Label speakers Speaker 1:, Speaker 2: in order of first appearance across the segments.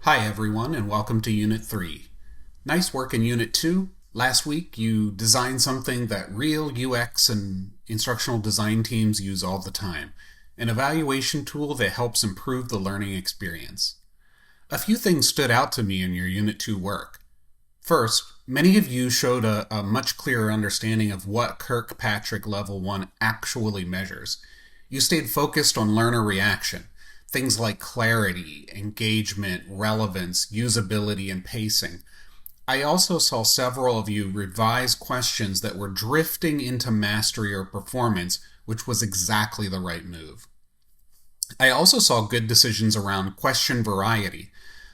Speaker 1: Hi everyone and welcome to Unit 3. Nice work in Unit 2. Last week you designed something that real UX and instructional design teams use all the time, an evaluation tool that helps improve the learning experience. A few things stood out to me in your Unit 2 work. First, many of you showed a much clearer understanding of what Kirkpatrick Level 1 actually measures. You stayed focused on learner reaction. Things like clarity, engagement, relevance, usability, and pacing. I also saw several of you revise questions that were drifting into mastery or performance, which was exactly the right move. I also saw good decisions around question variety.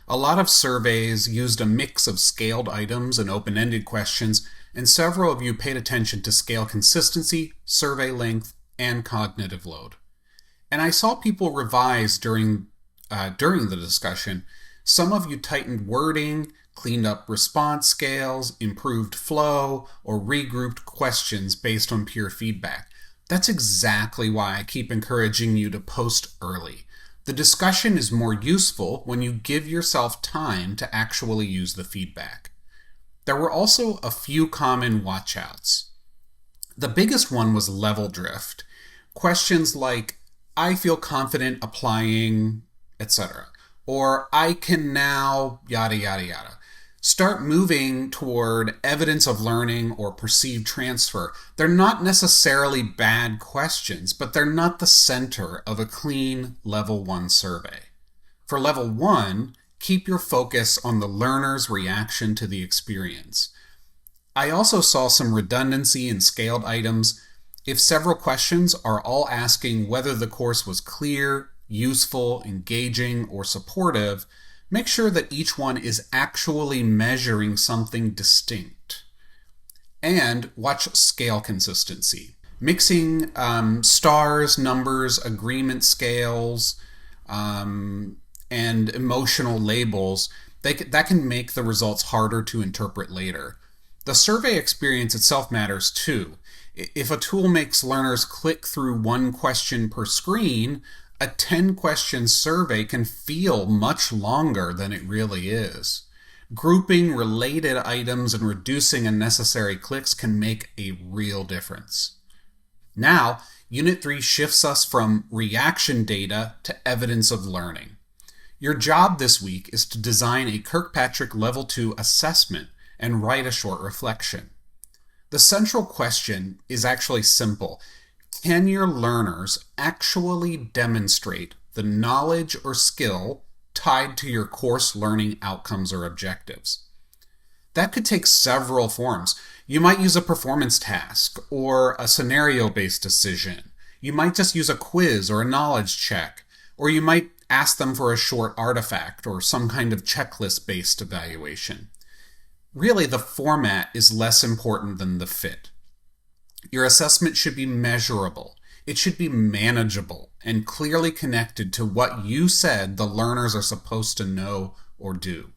Speaker 1: A lot of surveys used a mix of scaled items and open-ended questions, and several of you paid attention to scale consistency, survey length, and cognitive load. And I saw people revise during the discussion. Some of you tightened wording, cleaned up response scales, improved flow, or regrouped questions based on peer feedback. That's exactly why I keep encouraging you to post early. The discussion is more useful when you give yourself time to actually use the feedback. There were also a few common watchouts. The biggest one was level drift. Questions like, I feel confident applying, etc. Or I can now, yada, yada, yada. Start moving toward evidence of learning or perceived transfer. They're not necessarily bad questions, but they're not the center of a clean Level 1 survey. For Level 1, keep your focus on the learner's reaction to the experience. I also saw some redundancy in scaled items. If several questions are all asking whether the course was clear, useful, engaging, or supportive, make sure that each one is actually measuring something distinct. And watch scale consistency. Mixing stars, numbers, agreement scales, and emotional labels, that can make the results harder to interpret later. The survey experience itself matters too. If a tool makes learners click through one question per screen, a 10-question survey can feel much longer than it really is. Grouping related items and reducing unnecessary clicks can make a real difference. Now, Unit 3 shifts us from reaction data to evidence of learning. Your job this week is to design a Kirkpatrick Level 2 assessment and write a short reflection. The central question is actually simple. Can your learners actually demonstrate the knowledge or skill tied to your course learning outcomes or objectives? That could take several forms. You might use a performance task or a scenario-based decision. You might just use a quiz or a knowledge check, or you might ask them for a short artifact or some kind of checklist-based evaluation. Really, the format is less important than the fit. Your assessment should be measurable. It should be manageable and clearly connected to what you said the learners are supposed to know or do.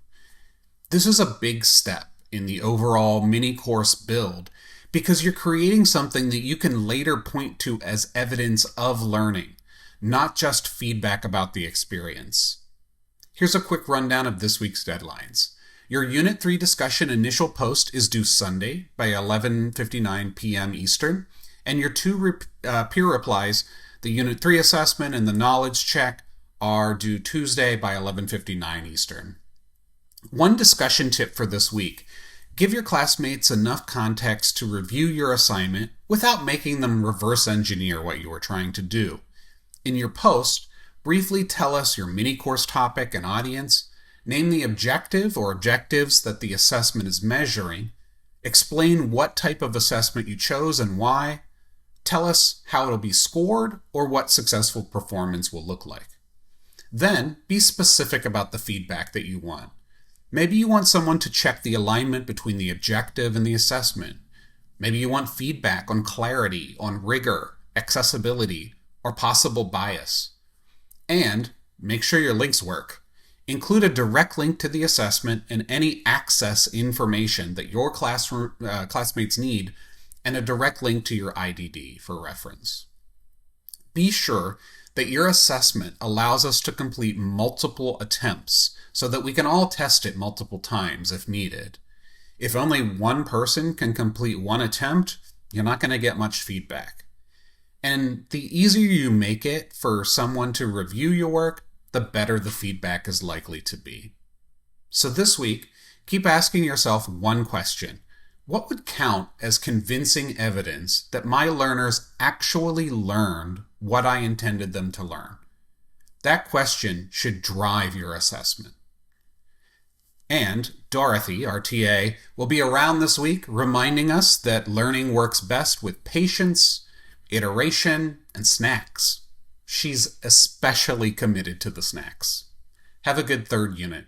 Speaker 1: This is a big step in the overall mini-course build because you're creating something that you can later point to as evidence of learning, not just feedback about the experience. Here's a quick rundown of this week's deadlines. Your Unit 3 discussion initial post is due Sunday by 11:59 p.m. Eastern, and your two peer replies, the Unit 3 assessment and the knowledge check, are due Tuesday by 11:59 Eastern. One discussion tip for this week: give your classmates enough context to review your assignment without making them reverse engineer what you were trying to do. In your post, briefly tell us your mini-course topic and audience. Name the objective or objectives that the assessment is measuring. Explain what type of assessment you chose and why. Tell us how it'll be scored or what successful performance will look like. Then, be specific about the feedback that you want. Maybe you want someone to check the alignment between the objective and the assessment. Maybe you want feedback on clarity, on rigor, accessibility, or possible bias. And make sure your links work. Include a direct link to the assessment and any access information that your classmates need, and a direct link to your IDD for reference. Be sure that your assessment allows us to complete multiple attempts so that we can all test it multiple times if needed. If only one person can complete one attempt, you're not going to get much feedback. And the easier you make it for someone to review your work, the better the feedback is likely to be. So this week, keep asking yourself one question. What would count as convincing evidence that my learners actually learned what I intended them to learn? That question should drive your assessment. And Dorothy, our TA, will be around this week reminding us that learning works best with patience, iteration, and snacks. She's especially committed to the snacks. Have a good third unit.